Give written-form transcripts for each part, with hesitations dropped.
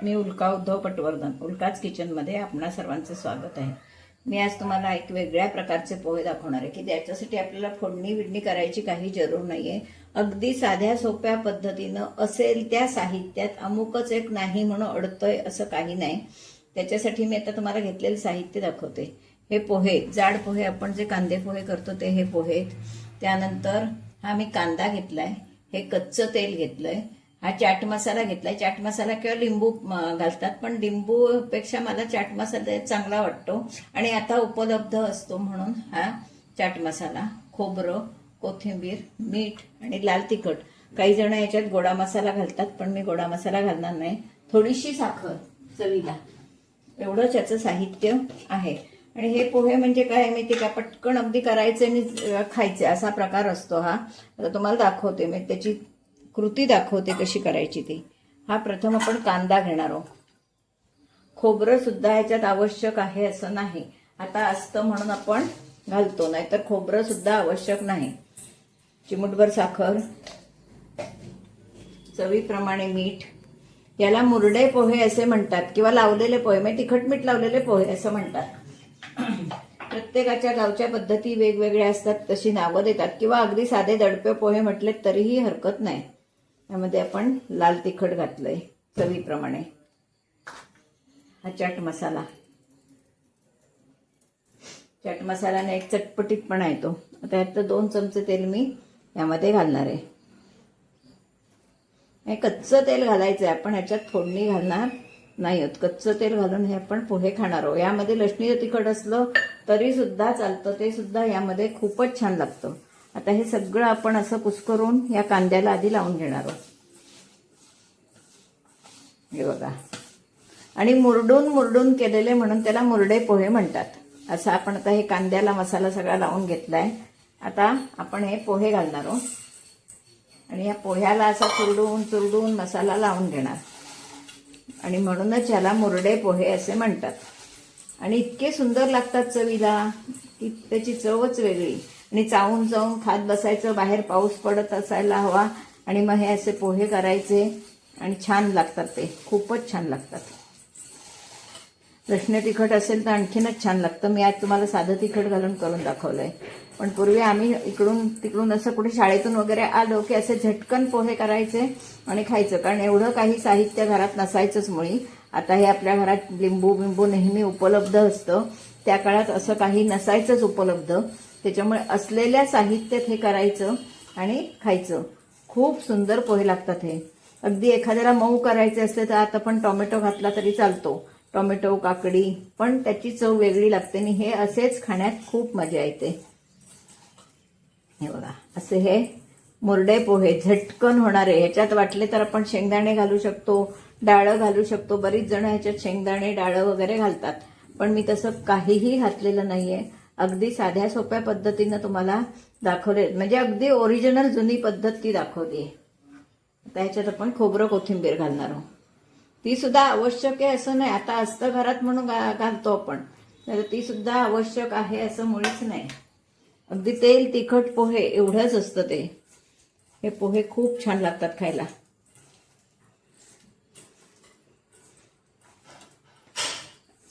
मी उल्का उद्धव पटवर्धन, उल्काच किचनमध्ये आपणा सर्वांचं स्वागत आहे। मी आज तुम्हाला एक वेगळ्या प्रकारचे पोहे दाखवणार आहे की त्याच्यासाठी आपल्याला फोडणी करायची काही जरूर नाहीये। अगदी साध्या सोप्या पद्धतीनं असेल त्या साहित्यात अमुकच एक नाही म्हणून अडतोय असं काही नाही। त्याच्यासाठी मी आता तुम्हाला घेतलेले साहित्य दाखवते। हे पोहे, जाड पोहे, आपण जे कांदे पोहे करतो ते हे पोहे। त्यानंतर हा मी कांदा घेतलाय, हे कच्चं तेल घेतलंय, हा चाट मसाला घेतलाय। चाट मसाला किंवा लिंबू घालतात, पण लिंबूपेक्षा मला चाट मसाला चांगला वाटतो आणि आता उपलब्ध असतो म्हणून हा चाट मसाला, खोबरं, कोथिंबीर, मीठ आणि लाल तिखट। काही जण याच्यात गोडा मसाला घालतात, पण मी गोडा मसाला घालणार नाही। थोडीशी साखर चवीला, एवढंच याचं साहित्य आहे। आणि हे पोहे म्हणजे काय माहिती का, पटकन अगदी करायचे आणि खायचे असा प्रकार असतो हा। आता तुम्हाला दाखवते, मी त्याची कृती दाखवते कशी करायची ती। हा प्रथम आपण कांदा घेणार आहोत। खोबरं सुद्धा याच्यात आवश्यक आहे असं नाही, आता असतं म्हणून आपण घालतो, नाहीतर खोबरं सुद्धा आवश्यक नाही। चिमूटभर साखर, चवीप्रमाणे मीठ। याला मुरडे पोहे असे म्हणतात किंवा लावलेले पोहे, म्हणजे तिखट मीठ लावलेले पोहे असं म्हणतात। प्रत्येकाच्या गावच्या पद्धती वेगवेगळ्या असतात, तशी नावं देतात, किंवा अगदी साधे दडपे पोहे म्हटले तरीही हरकत नाही। यामध्ये आपण लाल तिखट घातलंय चवीप्रमाणे, हा चाट मसाला। चाट मसाल्याने एक चटपटीतपणा येतो। आता यात 2 चमचे तेल मी यामध्ये घालणार आहे। हे कच्चं तेल घालायचंय, आपण ह्याच्यात फोडणी घालणार नाही आहोत। कच्चं तेल घालून हे आपण पोहे खाणार आहोत। यामध्ये लसणी तिखट असलं तरी सुद्धा चालतं, ते सुद्धा यामध्ये खूपच छान लागतं। आता हे सगळं आपण असं कुस्करून या कांद्याला आधी लावून घेणार आहोत, हे बघा। आणि मुरडून केलेले म्हणून त्याला मुरडे पोहे म्हणतात। असं आपण आता हे कांद्याला मसाला सगळा लावून घेतलाय। आता आपण हे पोहे घालणार आहोत आणि या पोह्याला असा चुरडून मसाला लावून घेणार, आणि म्हणूनच याला मुरडे पोहे असे म्हणतात। आणि इतके सुंदर लागतात चवीला की त्याची चवच वेगळी। आणि चावून खात बसायचं, बाहेर पाऊस पडत असायला हवा आणि मग हे असे पोहे करायचे आणि छान लागतात, ते खूपच छान लागतात। लसणी तिखट असेल तर आणखीनच छान लागतं। मी आज तुम्हाला साधं तिखट घालून करून दाखवलंय, पण पूर्वी आम्ही इकडून तिकडून असं कुठे शाळेतून वगैरे आलो की असे झटकन पोहे करायचे आणि खायचं, कारण एवढं काही साहित्य घरात नसायचंच मुळी। आता हे आपल्या घरात लिंबू नेहमी उपलब्ध असतं, त्या काळात असं काही नसायचंच उपलब्ध। त्याच्यामुळे असलेल्या साहित्यात हे करायचं आणि खायचं। खूप सुंदर पोहे लागतात हे। अगदी एखाद्याला मऊ करायचे असले तर आता पण टोमॅटो घातला तरी चालतो, टोमॅटो, काकडी, पण त्याची चव वेगळी लागते आणि हे असेच खाण्यात खूप मजा येते। हे बघा, असे हे मुरडे पोहे झटकन होणारे। ह्याच्यात वाटले तर आपण शेंगदाणे घालू शकतो, डाळं घालू शकतो। बरीच जण ह्याच्यात शेंगदाणे, डाळं वगैरे घालतात, पण मी तसं काहीही घातलेलं नाहीये। अगदी साध्या सोप्या पद्धतीनं तुम्हाला दाखवले, म्हणजे अगदी ओरिजिनल जुनी पद्धत ती दाखवली। आता ह्याच्यात आपण खोबरं, कोथिंबीर घालणार आहोत। ती सुद्धा आवश्यक आहे असं नाही, आता असतं घरात म्हणून घालतो आपण, तर ती सुद्धा आवश्यक आहे असं मुळीच नाही। अगदी तेल, तिखट, पोहे एवढंच असतं ते। हे पोहे खूप छान लागतात खायला।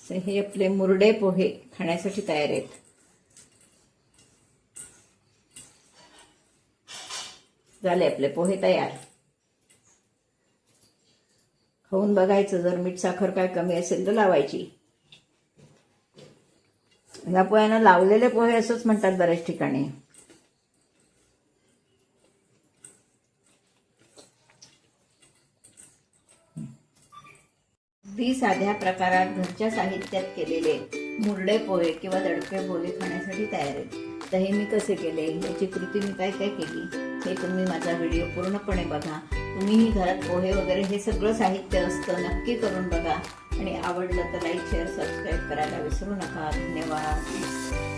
हे आपले मुरडे पोहे खाण्यासाठी तयार आहेत। झाले आपले पोहे तयार। खाऊन बघायचं, जर मीठ साखर काय कमी असेल तर लावायची। या पोह्यांना लावलेले पोहे असंच म्हणतात बऱ्याच ठिकाणी। अगदी साध्या प्रकारात घरच्या साहित्यात केलेले मुरडे पोहे किंवा दडपे पोहे खाण्यासाठी तयार आहेत। तर हे मी कसे केले, याची कृती मी काय केली, हे तुम्ही माझा व्हिडिओ पूर्णपणे बघा। तुम्हीही घरात पोहे वगैरे हे सगळं साहित्य असतं, नक्की करून बघा। आणि आवडलं तर लाईक, शेअर, सबस्क्राईब करायला विसरू नका। धन्यवाद।